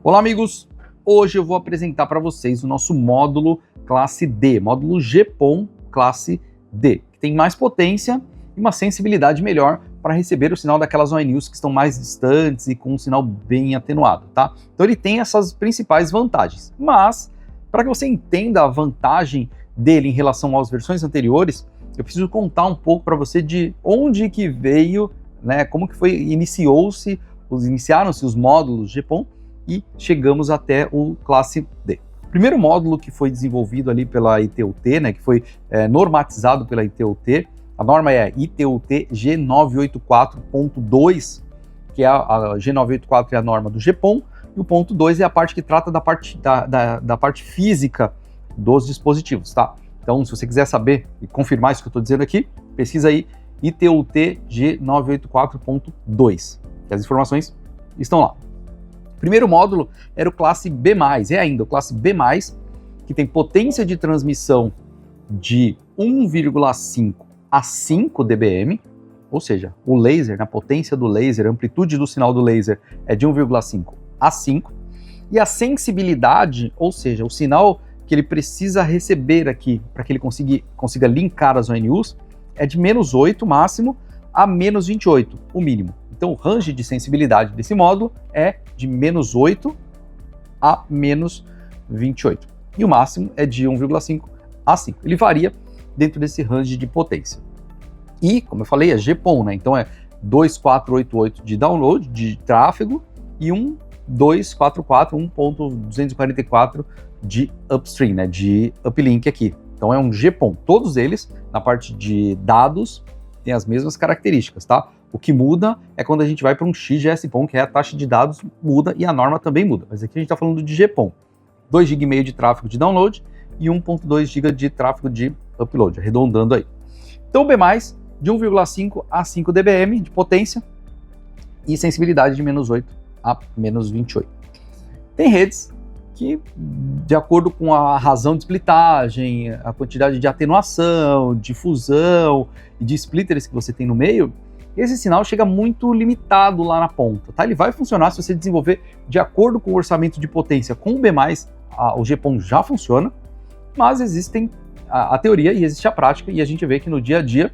Olá, amigos! Hoje eu vou apresentar para vocês o nosso módulo classe D, módulo GPON classe D, que tem mais potência e uma sensibilidade melhor para receber o sinal daquelas ONUs que estão mais distantes e com um sinal bem atenuado, tá? Então ele tem essas principais vantagens, mas para que você entenda a vantagem dele em relação às versões anteriores, eu preciso contar um pouco para você de onde que veio, né, como que iniciaram-se os módulos GPON e chegamos até o classe D. O primeiro módulo que foi desenvolvido ali pela ITU-T, né, que foi normatizado pela ITU-T, a norma é ITU-T G984.2, que é a G984 é a norma do GPON, e o ponto 2 é a parte que trata da parte física dos dispositivos, tá? Então, se você quiser saber e confirmar isso que eu estou dizendo aqui, pesquisa aí ITU-T G984.2, que as informações estão lá. O primeiro módulo era o classe B+, é ainda o classe B+, que tem potência de transmissão de 1,5 a 5 dBm, ou seja, o laser, a potência do laser, a amplitude do sinal do laser é de 1,5 a 5, e a sensibilidade, ou seja, o sinal que ele precisa receber aqui para que ele consiga linkar as ONUs, é de -8 máximo a -28, o mínimo. Então o range de sensibilidade desse módulo é de -8 a -28. E o máximo é de 1,5 a 5. Ele varia dentro desse range de potência. E, como eu falei, é GPON, né? Então é 2488 de download, de tráfego, e 1.244 de upstream, né? De uplink aqui. Então é um GPON. Todos eles, na parte de dados, têm as mesmas características, tá? O que muda é quando a gente vai para um XGS-PON, que é a taxa de dados muda e a norma também muda. Mas aqui a gente está falando de GPON. 2,5 GB de tráfego de download e 1.2 GB de tráfego de upload, arredondando aí. Então o B+, de 1,5 a 5 dBm de potência e sensibilidade de -8 a -28. Tem redes que, de acordo com a razão de splitagem, a quantidade de atenuação, de fusão e de splitters que você tem no meio, esse sinal chega muito limitado lá na ponta, tá? Ele vai funcionar se você desenvolver de acordo com o orçamento de potência. Com o B+, o GPON já funciona, mas existem a teoria e existe a prática, e a gente vê que no dia a dia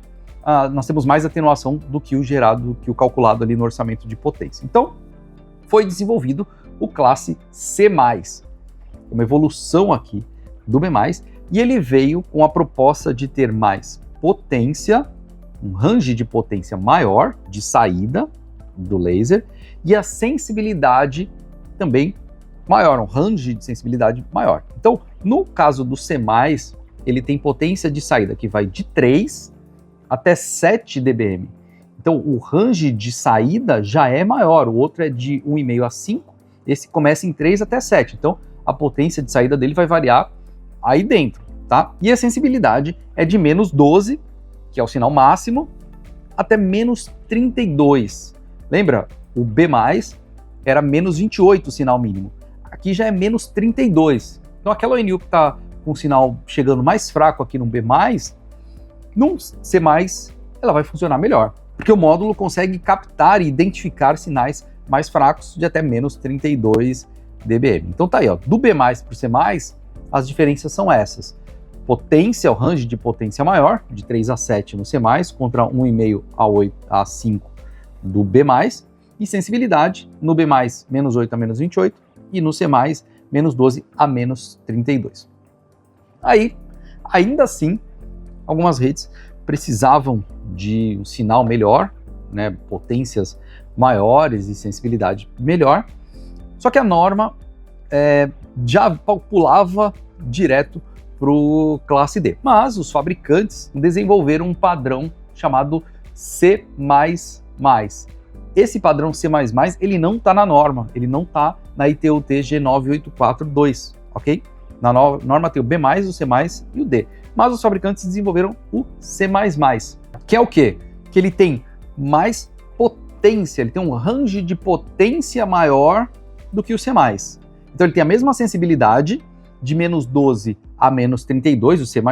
nós temos mais atenuação do que o gerado, do que o calculado ali no orçamento de potência. Então, foi desenvolvido o classe C+, uma evolução aqui do B+, e ele veio com a proposta de ter mais potência, um range de potência maior de saída do laser, e a sensibilidade também maior, um range de sensibilidade maior. Então, no caso do C+, ele tem potência de saída que vai de 3 até 7 dBm. Então, o range de saída já é maior, o outro é de 1,5 a 5, esse começa em 3 até 7. Então, a potência de saída dele vai variar aí dentro, tá? E a sensibilidade é de -12, que é o sinal máximo, até -32. Lembra? O B+, era -28 o sinal mínimo. Aqui já é -32. Então aquela ONU que está com o sinal chegando mais fraco aqui no B+, num C+, ela vai funcionar melhor, porque o módulo consegue captar e identificar sinais mais fracos de até -32 dBm. Então tá aí, ó, do B+ para o C+, as diferenças são essas. Potência, o range de potência maior, de 3 a 7 no C+, contra 1,5 a 8 a 5 do B+, e sensibilidade no B+, -8 a -28, e no C+, -12 a -32. Aí, ainda assim, algumas redes precisavam de um sinal melhor, né, potências maiores e sensibilidade melhor, só que a norma já pulava direto para o classe D. Mas os fabricantes desenvolveram um padrão chamado C++. Esse padrão C++, ele não está na norma, ele não está na ITU-T G984.2, ok? Na norma tem o B+, o C+, e o D. Mas os fabricantes desenvolveram o C++, que é o quê? Que ele tem mais potência, ele tem um range de potência maior do que o C++. Então ele tem a mesma sensibilidade, de -12 a -32, o C++,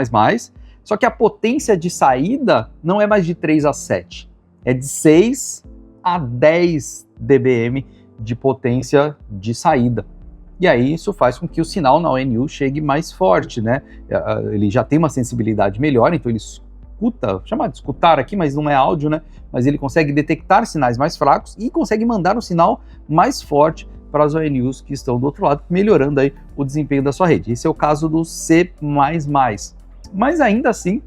só que a potência de saída não é mais de 3 a 7, é de 6 a 10 dBm de potência de saída. E aí isso faz com que o sinal na ONU chegue mais forte, né? Ele já tem uma sensibilidade melhor, então ele escuta, chamado de escutar aqui, mas não é áudio, né? Mas ele consegue detectar sinais mais fracos e consegue mandar um sinal mais forte para as ONUs que estão do outro lado, melhorando aí o desempenho da sua rede. Esse é o caso do C++. Mas ainda assim,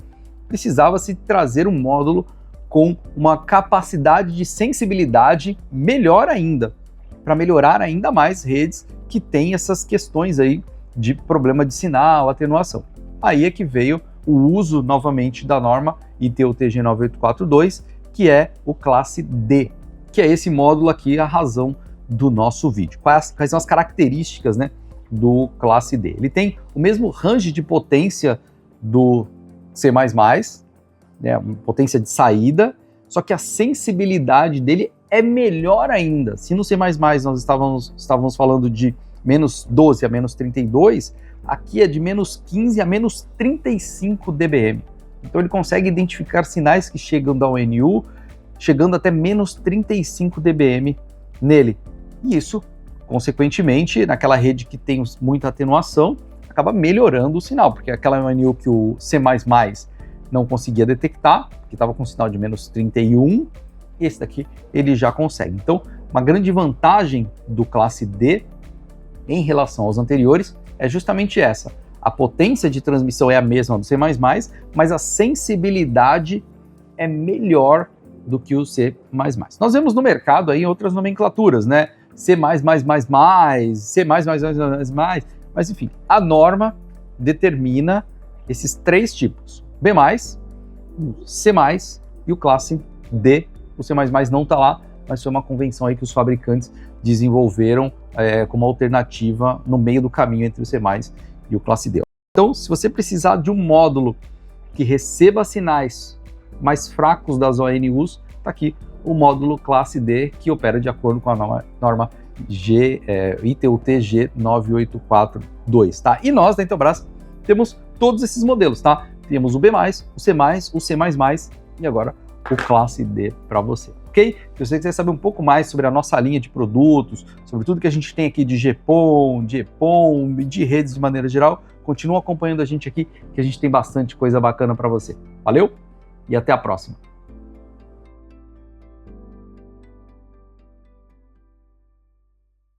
precisava-se trazer um módulo com uma capacidade de sensibilidade melhor ainda, para melhorar ainda mais redes que têm essas questões aí de problema de sinal, atenuação. Aí é que veio o uso novamente da norma ITU-TG 9842, que é o classe D, que é esse módulo aqui, a razão do nosso vídeo. Quais são as características, né, do classe D? Ele tem o mesmo range de potência do C++, né, potência de saída, só que a sensibilidade dele é melhor ainda. Se no C++ nós estávamos falando de menos 12 a menos 32, aqui é de menos 15 a menos 35 dBm. Então ele consegue identificar sinais que chegam da ONU, chegando até menos 35 dBm nele. E isso, consequentemente, naquela rede que tem muita atenuação, acaba melhorando o sinal, porque aquela ONU que o C++ não conseguia detectar, que estava com sinal de menos 31, esse daqui ele já consegue. Então, uma grande vantagem do classe D em relação aos anteriores é justamente essa. A potência de transmissão é a mesma do C++, mas a sensibilidade é melhor do que o C++. Nós vemos no mercado aí outras nomenclaturas, né? C++++, C+++++, mas enfim, a norma determina esses três tipos: B+, o C++ e o classe D. O C++ não está lá, mas foi uma convenção aí que os fabricantes desenvolveram como alternativa no meio do caminho entre o C++ e o classe D. Então, se você precisar de um módulo que receba sinais mais fracos das ONUs, está aqui o módulo classe D, que opera de acordo com a norma ITU-TG 9842, tá? E nós, da Intelbras, temos todos esses modelos, tá? Temos o B+, o C+, o C++ e agora o classe D para você, ok? Se você quiser saber um pouco mais sobre a nossa linha de produtos, sobre tudo que a gente tem aqui de GPON, de EPON e de redes de maneira geral, continua acompanhando a gente aqui, que a gente tem bastante coisa bacana para você. Valeu e até a próxima!